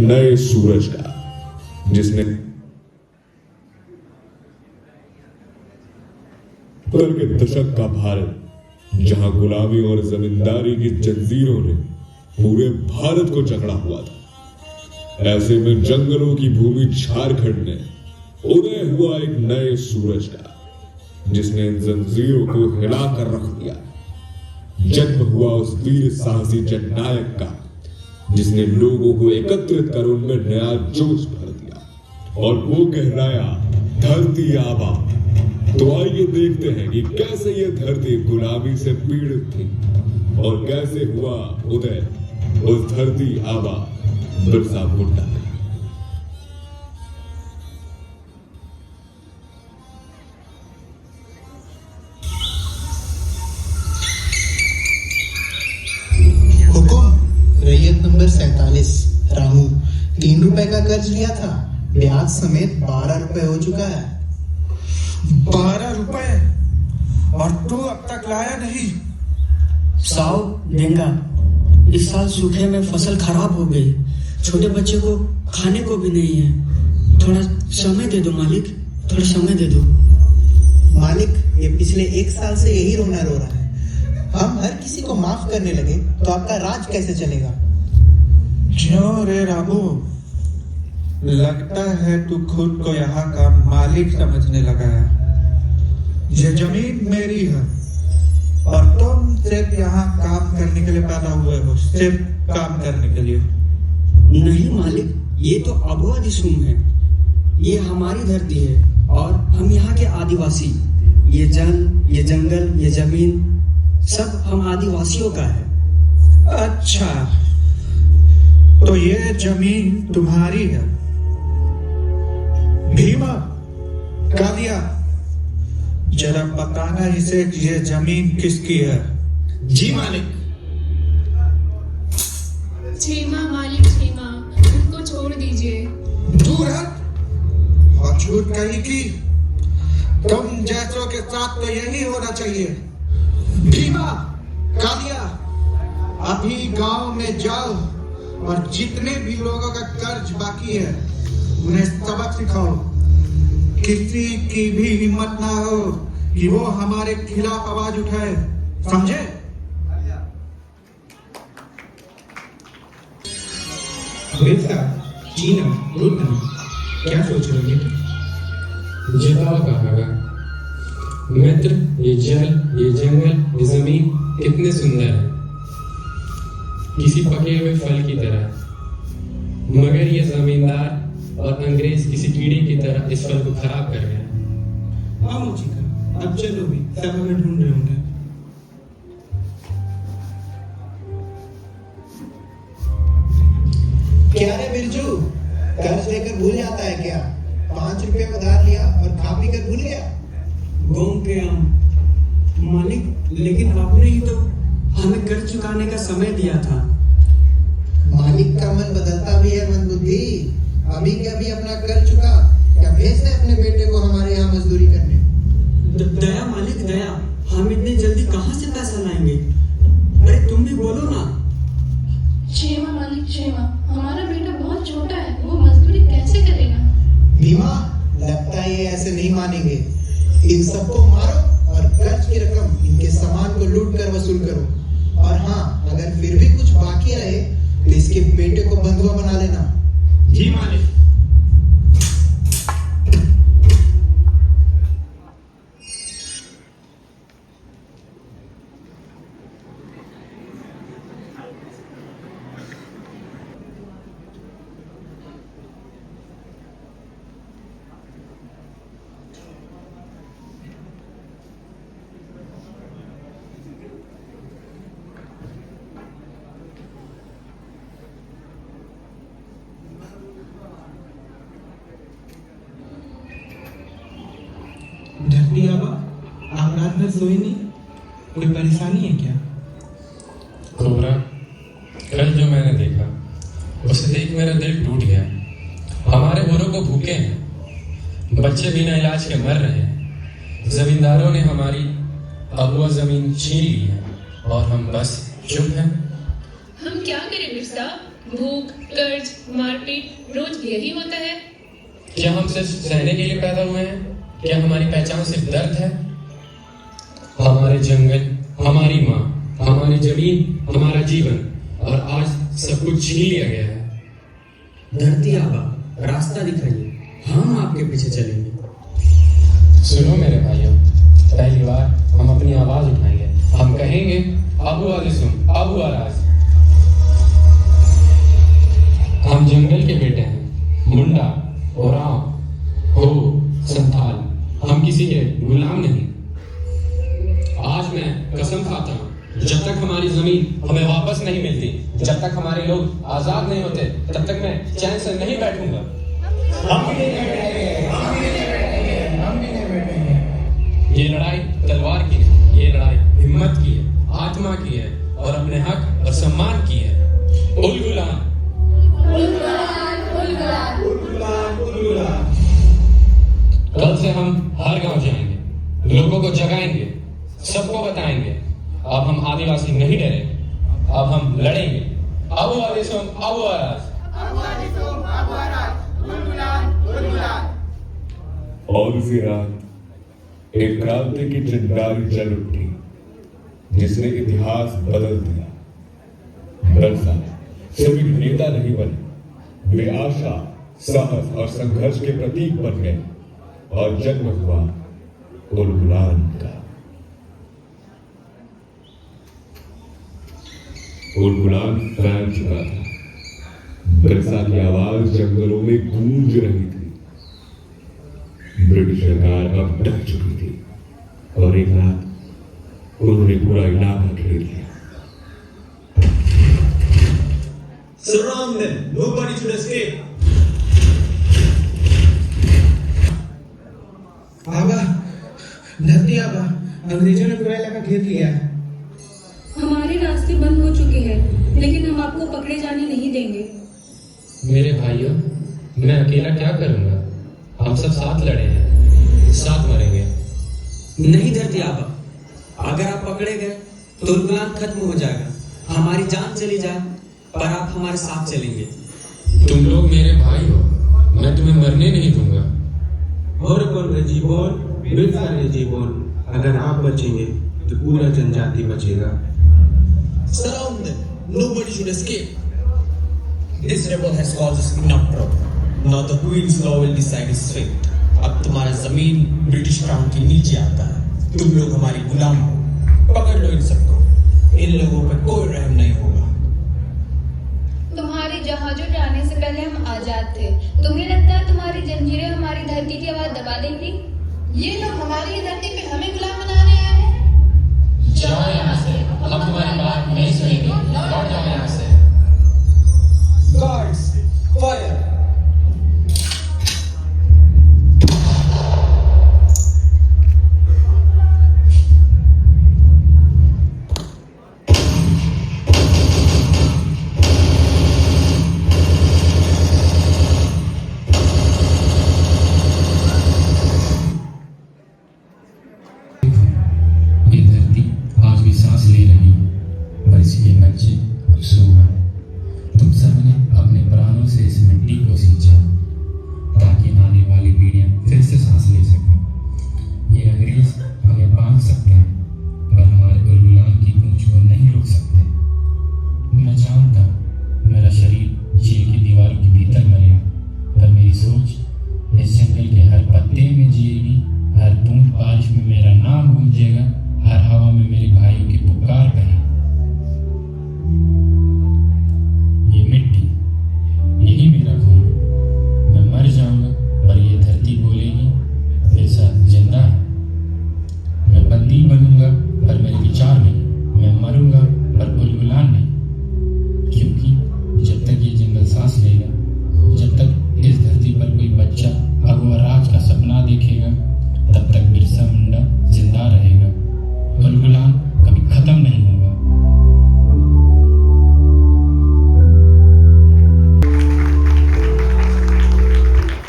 नए सूरज का, जिसने के दशक का भारत, जहां गुलामी और जमींदारी की जंजीरों ने पूरे भारत को जकड़ा हुआ था। ऐसे में जंगलों की भूमि झारखंड ने उदय हुआ एक नए सूरज का, जिसने इन जंजीरों को हिलाकर रख दिया। जन्म हुआ उस वीर साहसी जननायक का, जिसने लोगों को एकत्रित कर उनमें नया जोश भर दिया, और वो कहलाया धरती आबा। तो आइए देखते हैं कि कैसे ये धरती गुलामी से पीड़ित थी और कैसे हुआ उदय उस धरती आबा बिरसा मुंडा का। रैयत नंबर 47 रामू 3 रुपए का कर्ज लिया था, ब्याज समेत 12 रुपए हो चुका है। 12 रुपए? और तू अब तक लाया नहीं? साहब देंगा, इस साल सूखे में फसल खराब हो गई, छोटे बच्चे को खाने को भी नहीं है। थोड़ा समय दे दो मालिक, थोड़ा समय दे दो। मालिक, ये पिछले 1 साल से यही रोना रो रहा है। हम हर किसी को माफ करने लगे तो आपका राज कैसे चलेगा? क्यों रे रामू, लगता है तू खुद को यहाँ का मालिक समझने लगा है। ये जमीन मेरी है और तुम सिर्फ यहाँ काम करने के लिए पैदा हुए हो, सिर्फ काम करने के लिए। नहीं मालिक, ये तो अबुआ दिसुम है। ये हमारी धरती है और हम यहाँ के आदिवासी। ये जल, ये जंगल, ये जमीन सब हम आदिवासियों का है। अच्छा, तो ये जमीन तुम्हारी है। भीमा, कालिया, जरा बताना इसे ये जमीन किसकी है? जी मालिक। छेमा मालिक छेमा, उनको छोड़ दीजिए। दूर हट, और झूठ कही की। तुम जैसों के साथ तो यही होना चाहिए। भीमा, कालिया, अभी गांव में जाओ और जितने भी लोगों का कर्ज बाकी है उन्हें सबक सिखाओ। किसी की भी हिम्मत ना हो कि वो हमारे खिलाफ आवाज उठाए, समझे? चीना, क्या सोच रहे हो? जताओ कहागा मित्र, ये जल, ये जंगल, ये जमीन कितने सुंदर है, किसी पके हुए फल की तरह। मगर ये जमींदार और अंग्रेज किसी कीड़े की तरह इस फल को खराब कर गया। हाँ मुझे, अब चलो भी, सब हमें ढूंढ रहे होंगे। क्या रे बिरजू, कर्ज लेकर भूल जाता है क्या? 5 रुपए उधार लिया और खा पी कर भूल गया। गोम के आम मालिक, लेकिन आपने ही तो हमें कर्ज चुकाने का समय दिया था। मालिक का मन बदलता भी है मंदबुद्धि। अभी के अभी अपना कर्ज चुका, क्या भेज दे अपने बेटे को हमारे यहाँ मजदूरी करने? दया मालिक दया, हम इतनी जल्दी कहाँ से पैसा लाएंगे? अरे तुम भी बोलो ना। छेमा मालिक छेमा, हमारा बेटा बहुत छोटा है, वो मजदूरी कैसे करेगा? भीमा, लगता है ये ऐसे नहीं मानेंगे। इन सबको मारो और कर्ज की रकम इनके सामान को लूट कर वसूल करो। और हाँ, अगर फिर भी कुछ बाकी रहे तो इसके बेटे को बंधुआ बना लेना। जी मालिक। धरती आबा, आप रात में सोई नहीं? कोई परेशानी है क्या? कोबरा, कल जो मैंने देखा उसे देख मेरा दिल टूट गया। हमारे बुरों को भूखे हैं, बच्चे बिना इलाज के मर रहे हैं। जमींदारों ने हमारी अबुआ जमीन छीन ली है और हम बस चुप हैं। हम क्या करें मिर्जा? भूख, कर्ज, मारपीट रोज यही होता है। क्या हम सिर्फ सहने के लिए पैदा हुए हैं? क्या हमारी पहचान सिर्फ दर्द है? हमारे जंगल, हमारी माँ, हमारी जमीन, हमारा जीवन, और आज सब कुछ छीन लिया गया है। धरती आबा, रास्ता दिखाइए, हम आपके पीछे चलेंगे। सुनो मेरे भाइयों, पहली बार हम अपनी आवाज उठाएंगे। हम कहेंगे अबू आदिसुम, अबू आराज। हम जंगल के बेटे हैं, मुंडा, ओराव, हो, संथाल। हम किसी के गुलाम नहीं। आज मैं कसम खाता हूँ, जब तक हमारी जमीन हमें वापस नहीं मिलती, जब तक हमारे लोग आजाद नहीं होते, तब तक मैं चैन से नहीं बैठूंगा। ये लड़ाई तलवार की है, ये लड़ाई हिम्मत की है, आत्मा की है, और अपने हक और सम्मान की है। उल गुलाम, कल से हम हर गांव जाएंगे, लोगों को जगाएंगे, सबको बताएंगे, अब हम आदिवासी नहीं डरेंगे, अब हम लड़ेंगे। अबू आदिसुम, अबू आराज। और उसी रात एक क्रांति की चिंगारी जल उठी, जिसने इतिहास बदल दिया। बरसा सिर्फ एक नेता नहीं बने, वे आशा, साहस और संघर्ष के प्रतीक बन गए, और जन्म हुआ उल गुलाम का। उल गुलाम फैल चुका था। बिरसा की आवाज जंगलों में गूंज रही थी। ब्रिटिश सरकार अब डर चुकी थी, और एक रात उन्होंने पूरा इलाका घेर लिया। Surround them. Nobody should escape. आबा, धरती आबा, अंग्रेजों ने पूरा इलाका घेर लिया है। हमारे रास्ते बंद हो चुके हैं, लेकिन हम आपको पकड़े जाने नहीं देंगे। मेरे भाइयों, मैं अकेला क्या करूंगा? हम सब साथ लड़े हैं, साथ मरेंगे। नहीं धरती आबा, अगर आप पकड़े गए तो उल गुलाम खत्म हो जाएगा। हमारी जान चली जाए, पर आप हमारे साथ चलेंगे। तुम लोग मेरे भाई हो, मैं तुम्हें मरने नहीं दूंगा। और कौन रजी बोल, बिरसा रजी बोल। अगर आप बचेंगे तो पूरा जनजाति बचेगा। Surround them. Nobody should escape. This rebel has caused us enough trouble. Now the Queen's law will decide his fate. अब तुम्हारा जमीन ब्रिटिश क्राउन के नीचे आता है। तुम लोग हमारे गुलाम हो। पकड़ लो इन सबको। इन लोगों पर कोई रहम नहीं होगा। तुम्हारे जहाजों के आने से पहले हम आजाद थे। तुम्हें लगता है तुम्हारी जंजीरें हमारी धरती की आवाज दबा देंगी? ये लोग हमारी ही धरती पे हमें गुलाम बनाने आए हैं। जाओ यहाँ से, हम तुम्हारी बात नहीं सुनेंगे। लौट जाओ यहाँ से।